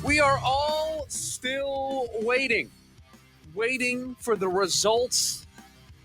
We are all still waiting for the results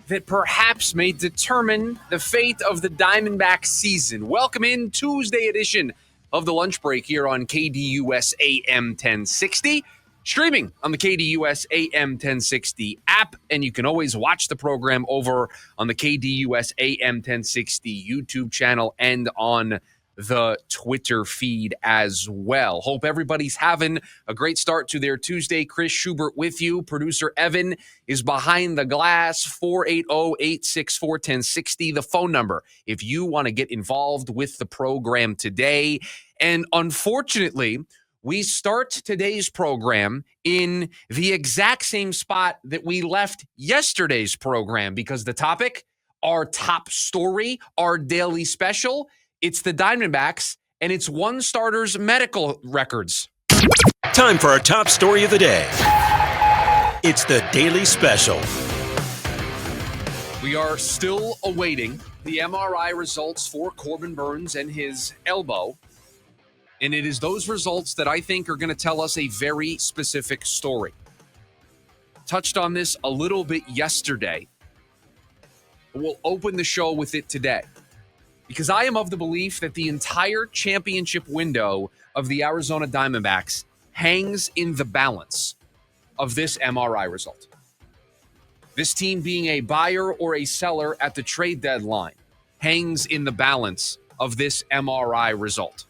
that perhaps may determine the fate of the Diamondbacks season. Welcome in Tuesday edition of the Lunch Break here on KDUS AM 1060, streaming on the KDUS AM 1060 app, and you can always watch the program over on the KDUS AM 1060 YouTube channel and on the Twitter feed as well. Hope everybody's having a great start to their Tuesday. Chris Schubert with you. Producer Evan is behind the glass. 480-864-1060, the phone number if you want to get involved with the program today. And unfortunately, we start today's program in the exact same spot that we left yesterday's program because the topic, our top story, our daily special, it's the Diamondbacks, and it's one starter's medical records. Time for our top story of the day. It's the Daily Special. We are still awaiting the MRI results for Corbin Burnes and his elbow, and it is those results that I think are going to tell us a very specific story. Touched on this a little bit yesterday. We'll open the show with it today, because I am of the belief that the entire championship window of the Arizona Diamondbacks hangs in the balance of this MRI result. This team being a buyer or a seller at the trade deadline hangs in the balance of this MRI result.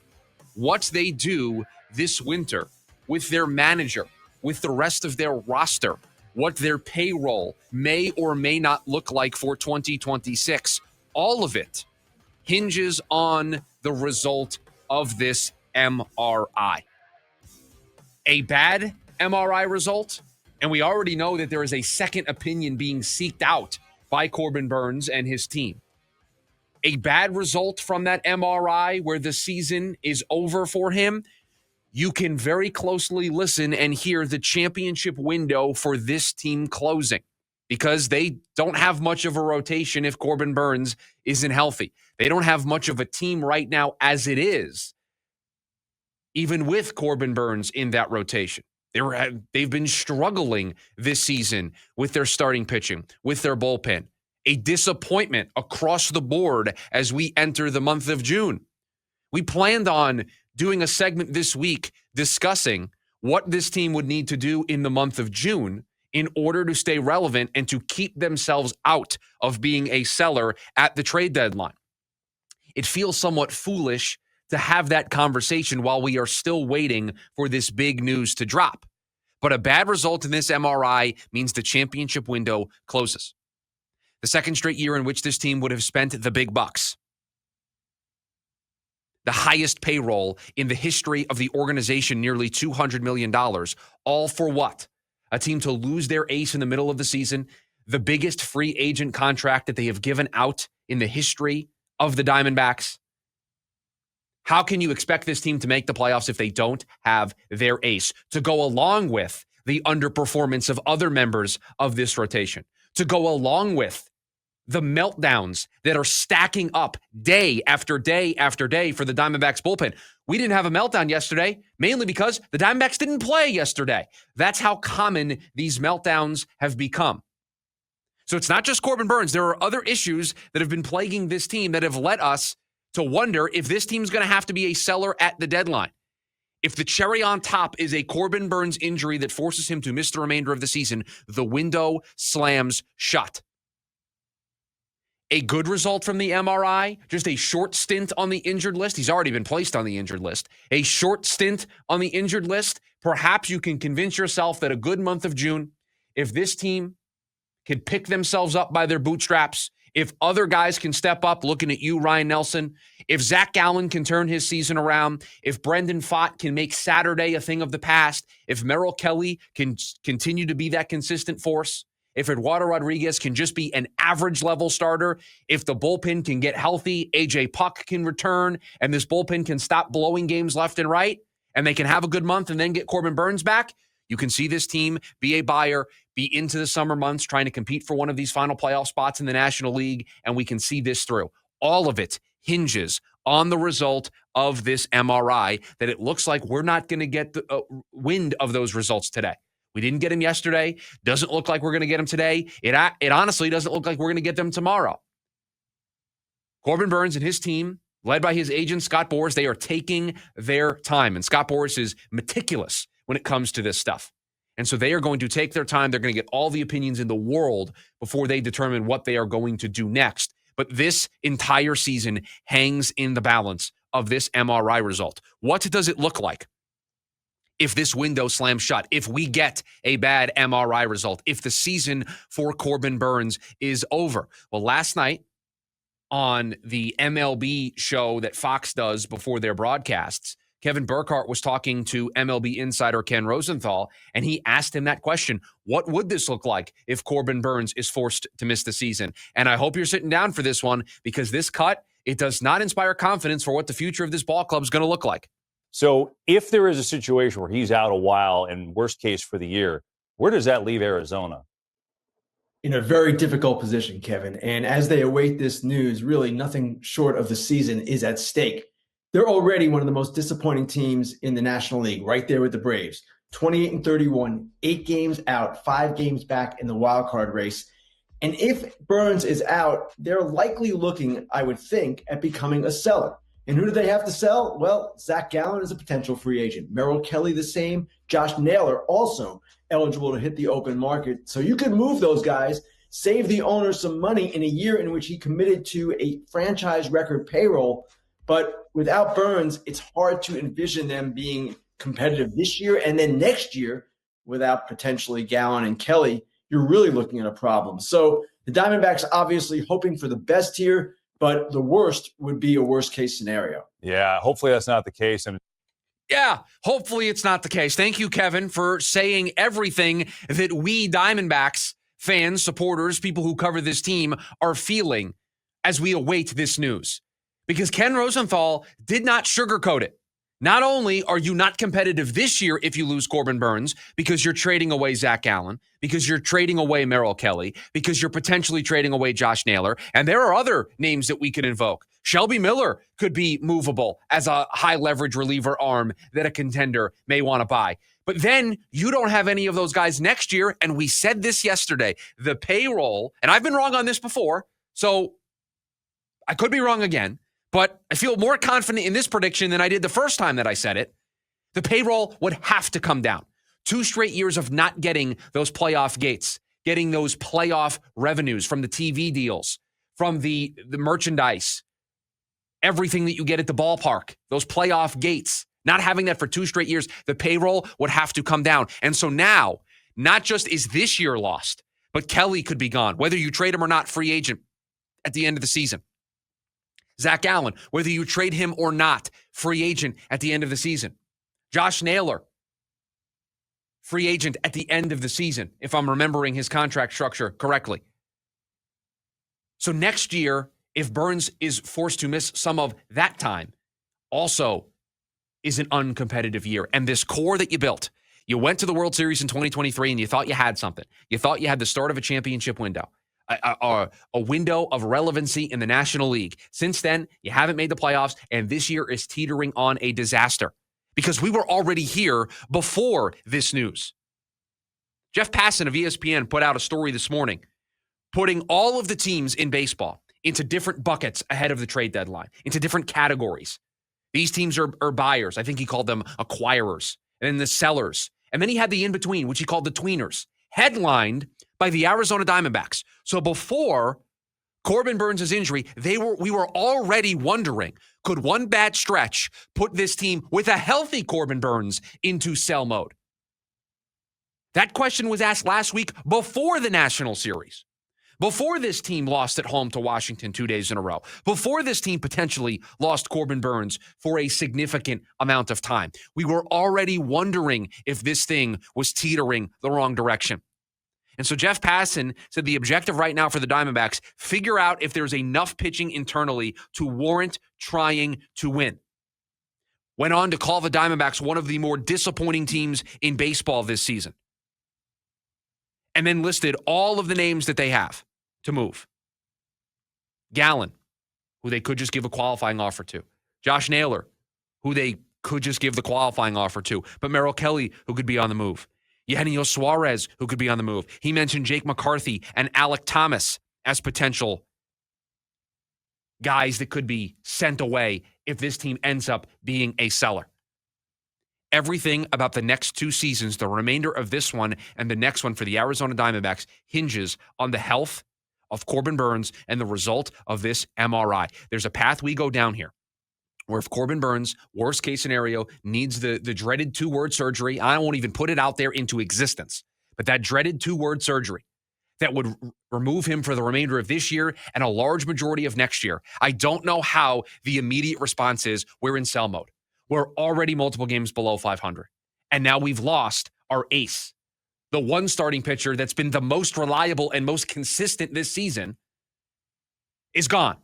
What they do this winter with their manager, with the rest of their roster, what their payroll may or may not look like for 2026, all of it hinges on the result of this MRI. A bad MRI result, and we already know that there is a second opinion being sought out by Corbin Burnes and his team. A bad result from that MRI where the season is over for him, you can very closely listen and hear the championship window for this team closing, because they don't have much of a rotation if Corbin Burnes isn't healthy. They don't have much of a team right now as it is, even with Corbin Burnes in that rotation. They've been struggling this season with their starting pitching, with their bullpen. A disappointment across the board as we enter the month of June. We planned on doing a segment this week discussing what this team would need to do in the month of June in order to stay relevant and to keep themselves out of being a seller at the trade deadline. It feels somewhat foolish to have that conversation while we are still waiting for this big news to drop. But a bad result in this MRI means the championship window closes. The second straight year in which this team would have spent the big bucks. The highest payroll in the history of the organization, nearly $200 million. All for what? A team to lose their ace in the middle of the season, the biggest free agent contract that they have given out in the history of the Diamondbacks. How can you expect this team to make the playoffs if they don't have their ace? To go along with the underperformance of other members of this rotation, to go along with the meltdowns that are stacking up day after day after day for the Diamondbacks bullpen. We didn't have a meltdown yesterday, mainly because the Diamondbacks didn't play yesterday. That's how common these meltdowns have become. So it's not just Corbin Burnes. There are other issues that have been plaguing this team that have led us to wonder if this team's going to have to be a seller at the deadline. If the cherry on top is a Corbin Burnes injury that forces him to miss the remainder of the season, the window slams shut. A good result from the MRI, just a short stint on the injured list. He's already been placed on the injured list. A short stint on the injured list. Perhaps you can convince yourself that a good month of June, if this team can pick themselves up by their bootstraps, if other guys can step up, looking at you, Ryan Nelson, if Zach Gallen can turn his season around, if Brendan Pfaadt can make Saturday a thing of the past, if Merrill Kelly can continue to be that consistent force, if Eduardo Rodriguez can just be an average level starter, if the bullpen can get healthy, AJ Puck can return, and this bullpen can stop blowing games left and right, and they can have a good month and then get Corbin Burnes back, you can see this team be a buyer, be into the summer months trying to compete for one of these final playoff spots in the National League, and we can see this through. All of it hinges on the result of this MRI that it looks like we're not going to get the wind of those results today. We didn't get them yesterday. Doesn't look like we're going to get them today. It honestly doesn't look like we're going to get them tomorrow. Corbin Burnes and his team, led by his agent, Scott Boras, they are taking their time. And Scott Boras is meticulous when it comes to this stuff. And so they are going to take their time. They're going to get all the opinions in the world before they determine what they are going to do next. But this entire season hangs in the balance of this MRI result. What does it look like if this window slams shut, if we get a bad MRI result, if the season for Corbin Burnes is over? Well, last night on the MLB show that Fox does before their broadcasts, Kevin Burkhardt was talking to MLB insider Ken Rosenthal, and he asked him that question. What would this look like if Corbin Burnes is forced to miss the season? And I hope you're sitting down for this one, because this cut, it does not inspire confidence for what the future of this ball club is going to look like. So if there is a situation where he's out a while and worst case for the year, where does that leave Arizona? In a very difficult position, Kevin. And as they await this news, really nothing short of the season is at stake. They're already one of the most disappointing teams in the National League, right there with the Braves. 28-31, 8 games out, 5 games back in the wild card race. And if Burnes is out, they're likely looking, I would think, at becoming a seller. And who do they have to sell? Well, Zach Gallen is a potential free agent. Merrill Kelly the same. Josh Naylor also eligible to hit the open market. So you could move those guys, save the owner some money in a year in which he committed to a franchise record payroll. But without Burnes, it's hard to envision them being competitive this year. And then next year, without potentially Gallen and Kelly, you're really looking at a problem. So the Diamondbacks obviously hoping for the best here, but the worst would be a worst case scenario. Yeah, hopefully that's not the case. Yeah, hopefully it's not the case. Thank you, Kevin, for saying everything that we Diamondbacks fans, supporters, people who cover this team are feeling as we await this news. Because Ken Rosenthal did not sugarcoat it. Not only are you not competitive this year if you lose Corbin Burnes, because you're trading away Zach Gallen, because you're trading away Merrill Kelly, because you're potentially trading away Josh Naylor, and there are other names that we could invoke. Shelby Miller could be movable as a high-leverage reliever arm that a contender may want to buy. But then you don't have any of those guys next year, and we said this yesterday. The payroll, and I've been wrong on this before, so I could be wrong again, but I feel more confident in this prediction than I did the first time that I said it. The payroll would have to come down. 2 straight years of not getting those playoff gates, getting those playoff revenues from the TV deals, from the merchandise, everything that you get at the ballpark, those playoff gates, not having that for 2 straight years, the payroll would have to come down. And so now, not just is this year lost, but Kelly could be gone, whether you trade him or not, free agent at the end of the season. Zach Gallen, whether you trade him or not, free agent at the end of the season. Josh Naylor, free agent at the end of the season, if I'm remembering his contract structure correctly. So next year, if Burnes is forced to miss some of that time, also is an uncompetitive year. And this core that you built, you went to the World Series in 2023 and you thought you had something. You thought you had the start of a championship window. A window of relevancy in the National League. Since then, you haven't made the playoffs, and this year is teetering on a disaster because we were already here before this news. Jeff Passan of ESPN put out a story this morning putting all of the teams in baseball into different buckets ahead of the trade deadline, into different categories. These teams are buyers. I think he called them acquirers, and then the sellers. And then he had the in-between, which he called the tweeners, headlined by the Arizona Diamondbacks. So before Corbin Burnes' injury, we were already wondering, could one bad stretch put this team with a healthy Corbin Burnes into sell mode? That question was asked last week before the National Series, before this team lost at home to Washington 2 days in a row, before this team potentially lost Corbin Burnes for a significant amount of time. We were already wondering if this thing was teetering the wrong direction. And so Jeff Passan said the objective right now for the Diamondbacks, figure out if there's enough pitching internally to warrant trying to win. Went on to call the Diamondbacks one of the more disappointing teams in baseball this season. And then listed all of the names that they have to move. Gallen, who they could just give a qualifying offer to. Josh Naylor, who they could just give the qualifying offer to. But Merrill Kelly, who could be on the move. Eugenio Suarez, who could be on the move. He mentioned Jake McCarthy and Alec Thomas as potential guys that could be sent away if this team ends up being a seller. Everything about the next 2 seasons, the remainder of this one and the next one for the Arizona Diamondbacks, hinges on the health of Corbin Burnes and the result of this MRI. There's a path we go down here where if Corbin Burnes, worst case scenario, needs the dreaded 2-word surgery, I won't even put it out there into existence, but that dreaded 2-word surgery that would remove him for the remainder of this year and a large majority of next year. I don't know how the immediate response is we're in sell mode. We're already multiple games below 500. And now we've lost our ace. The one starting pitcher that's been the most reliable and most consistent this season is gone.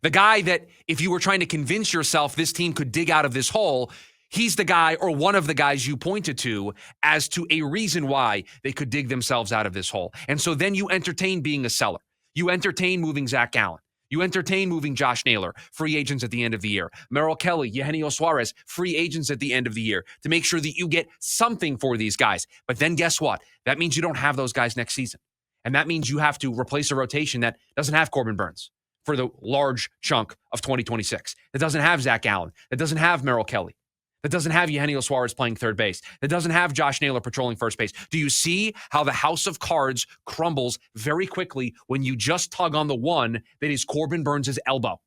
The guy that if you were trying to convince yourself this team could dig out of this hole, he's the guy or one of the guys you pointed to as to a reason why they could dig themselves out of this hole. And so then you entertain being a seller. You entertain moving Zach Allen. You entertain moving Josh Naylor, free agents at the end of the year. Merrill Kelly, Eugenio Suarez, free agents at the end of the year to make sure that you get something for these guys. But then guess what? That means you don't have those guys next season. And that means you have to replace a rotation that doesn't have Corbin Burnes for the large chunk of 2026. That doesn't have Zach Allen. That doesn't have Merrill Kelly. That doesn't have Eugenio Suarez playing third base. That doesn't have Josh Naylor patrolling first base. Do you see how the house of cards crumbles very quickly when you just tug on the one that is Corbin Burnes' elbow?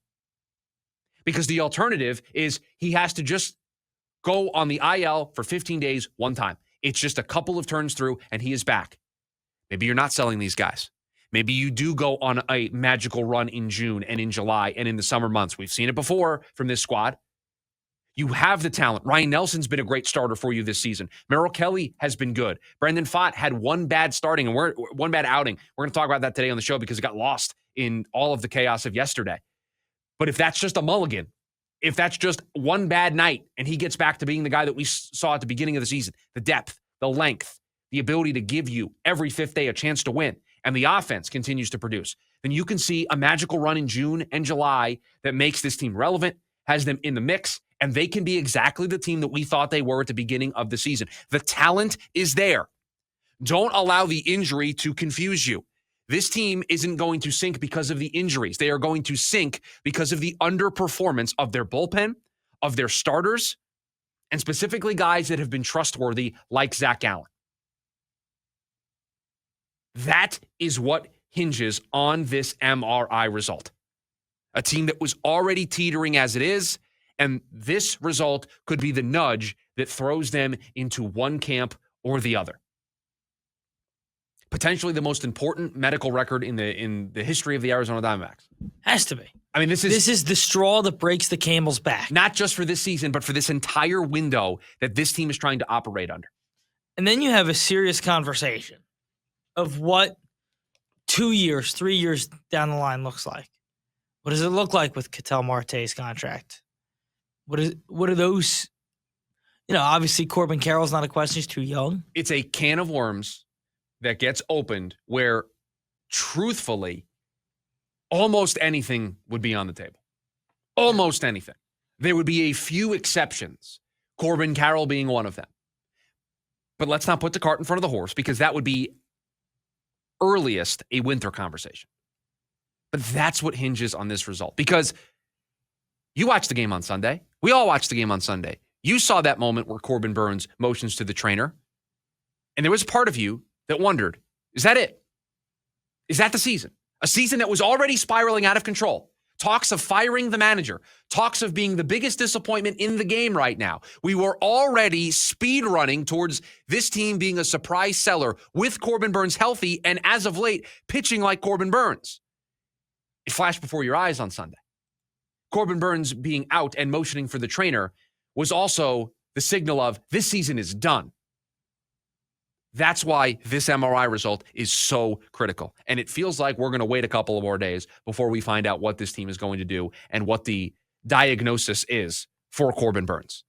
Because the alternative is he has to just go on the IL for 15 days one time. It's just a couple of turns through and he is back. Maybe you're not selling these guys. Maybe you do go on a magical run in June and in July and in the summer months. We've seen it before from this squad. You have the talent. Ryan Nelson's been a great starter for you this season. Merrill Kelly has been good. Brendan Pfaadt had one bad outing. We're going to talk about that today on the show because it got lost in all of the chaos of yesterday. But if that's just a mulligan, if that's just one bad night and he gets back to being the guy that we saw at the beginning of the season, the depth, the length, the ability to give you every fifth day a chance to win, and the offense continues to produce, then you can see a magical run in June and July that makes this team relevant, has them in the mix, and they can be exactly the team that we thought they were at the beginning of the season. The talent is there. Don't allow the injury to confuse you. This team isn't going to sink because of the injuries. They are going to sink because of the underperformance of their bullpen, of their starters, and specifically guys that have been trustworthy like Zach Allen. That is what hinges on this MRI result. A team that was already teetering as it is, and this result could be the nudge that throws them into one camp or the other. Potentially the most important medical record in the history of the Arizona Diamondbacks. Has to be. I mean, this is the straw that breaks the camel's back. Not just for this season, but for this entire window that this team is trying to operate under. And then you have a serious conversation of what 2 years, 3 years down the line looks like. What does it look like with Ketel Marte's contract? What are those? Obviously Corbin Carroll's not a question. He's too young. It's a can of worms that gets opened where, truthfully, almost anything would be on the table. Almost anything. There would be a few exceptions, Corbin Carroll being one of them. But let's not put the cart in front of the horse because that would be earliest a winter conversation. But that's what hinges on this result. Because you watched the game on Sunday. We all watched the game on Sunday. You saw that moment where Corbin Burnes motions to the trainer. And there was a part of you that wondered, is that it? Is that the season? A season that was already spiraling out of control. Talks of firing the manager. Talks of being the biggest disappointment in the game right now. We were already speed running towards this team being a surprise seller with Corbin Burnes healthy and as of late pitching like Corbin Burnes. It flashed before your eyes on Sunday. Corbin Burnes being out and motioning for the trainer was also the signal of this season is done. That's why this MRI result is so critical. And it feels like we're going to wait a couple of more days before we find out what this team is going to do and what the diagnosis is for Corbin Burnes.